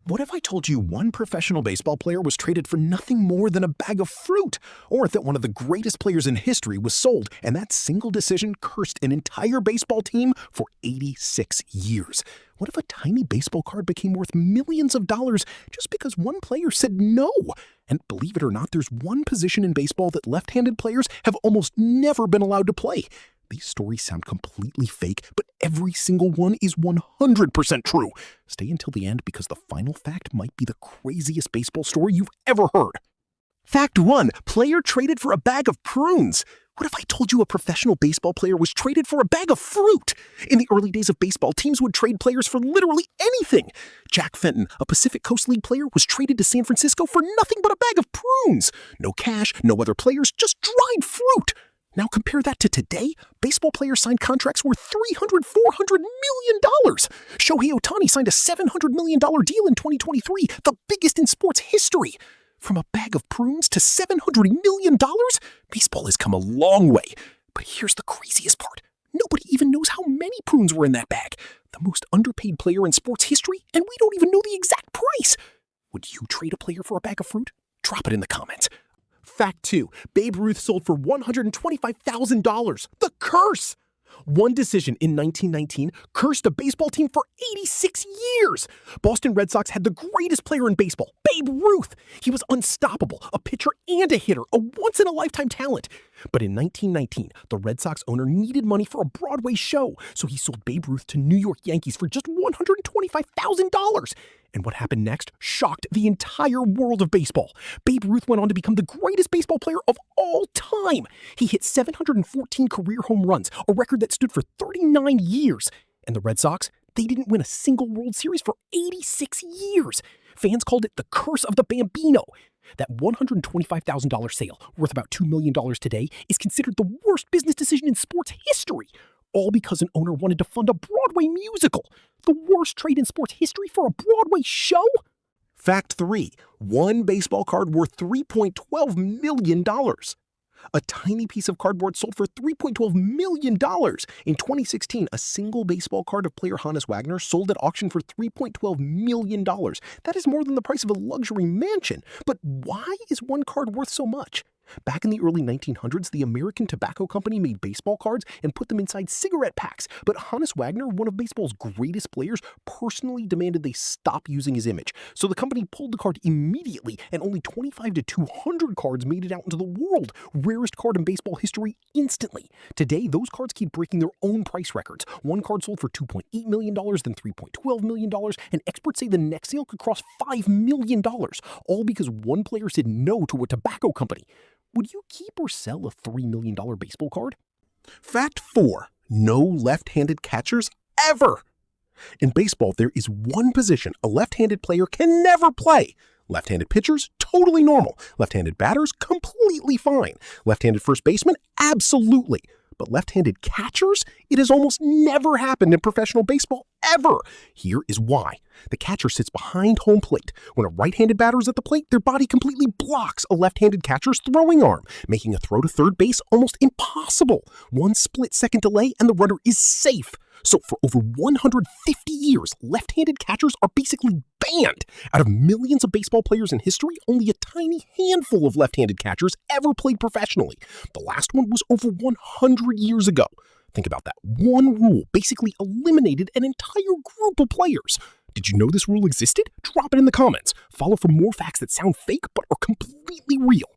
What if I told you one professional baseball player was traded for nothing more than a bag of fruit? Or that one of the greatest players in history was sold, and that single decision cursed an entire baseball team for 86 years? What if a tiny baseball card became worth millions of dollars just because one player said no? And believe it or not, there's one position in baseball that left-handed players have almost never been allowed to play. These stories sound completely fake, but every single one is 100% true. Stay until the end because the final fact might be the craziest baseball story you've ever heard. Fact 1. Player traded for a bag of prunes. What if I told you a professional baseball player was traded for a bag of fruit? In the early days of baseball, teams would trade players for literally anything. Jack Fenton, a Pacific Coast League player, was traded to San Francisco for nothing but a bag of prunes. No cash, no other players, just dried fruit. Now compare that to today. Baseball players signed contracts worth $300, $400 million. Shohei Ohtani signed a $700 million deal in 2023, the biggest in sports history. From a bag of prunes to $700 million? Baseball has come a long way. But here's the craziest part. Nobody even knows how many prunes were in that bag. The most underpaid player in sports history, and we don't even know the exact price. Would you trade a player for a bag of fruit? Drop it in the comments. Fact 2. Babe Ruth sold for $125,000. The curse! One decision in 1919 cursed a baseball team for 86 years. Boston Red Sox had the greatest player in baseball, Babe Ruth. He was unstoppable, a pitcher and a hitter, a once-in-a-lifetime talent. But in 1919, the Red Sox owner needed money for a Broadway show, so he sold Babe Ruth to New York Yankees for just $125,000. And what happened next shocked the entire world of baseball. Babe Ruth went on to become the greatest baseball player of all time. He hit 714 career home runs, a record that stood for 39 years. And the Red Sox, they didn't win a single World Series for 86 years. Fans called it the curse of the Bambino. That $125,000 sale, worth about $2 million today, is considered the worst business decision in sports history. All because an owner wanted to fund a Broadway musical. The worst trade in sports history for a Broadway show? Fact 3. One baseball card worth $3.12 million. A tiny piece of cardboard sold for $3.12 million. In 2016, a single baseball card of player Honus Wagner sold at auction for $3.12 million. That is more than the price of a luxury mansion. But why is one card worth so much? Back in the early 1900s, the American Tobacco Company made baseball cards and put them inside cigarette packs. But Honus Wagner, one of baseball's greatest players, personally demanded they stop using his image. So the company pulled the card immediately, and only 25 to 200 cards made it out into the world. Rarest card in baseball history instantly. Today, those cards keep breaking their own price records. One card sold for $2.8 million, then $3.12 million, and experts say the next sale could cross $5 million, all because one player said no to a tobacco company. Would you keep or sell a $3 million baseball card? Fact 4. No left-handed catchers ever. In baseball, there is one position a left-handed player can never play. Left-handed pitchers, totally normal. Left-handed batters, completely fine. Left-handed first baseman, absolutely. But left-handed catchers? It has almost never happened in professional baseball, ever. Here is why. The catcher sits behind home plate. When a right-handed batter is at the plate, their body completely blocks a left-handed catcher's throwing arm, making a throw to third base almost impossible. One split-second delay and the runner is safe. So for over 150 years, left-handed catchers are basically banned. Out of millions of baseball players in history, only a tiny handful of left-handed catchers ever played professionally. The last one was over 100 years ago. Think about that. One rule basically eliminated an entire group of players. Did you know this rule existed? Drop it in the comments. Follow for more facts that sound fake but are completely real.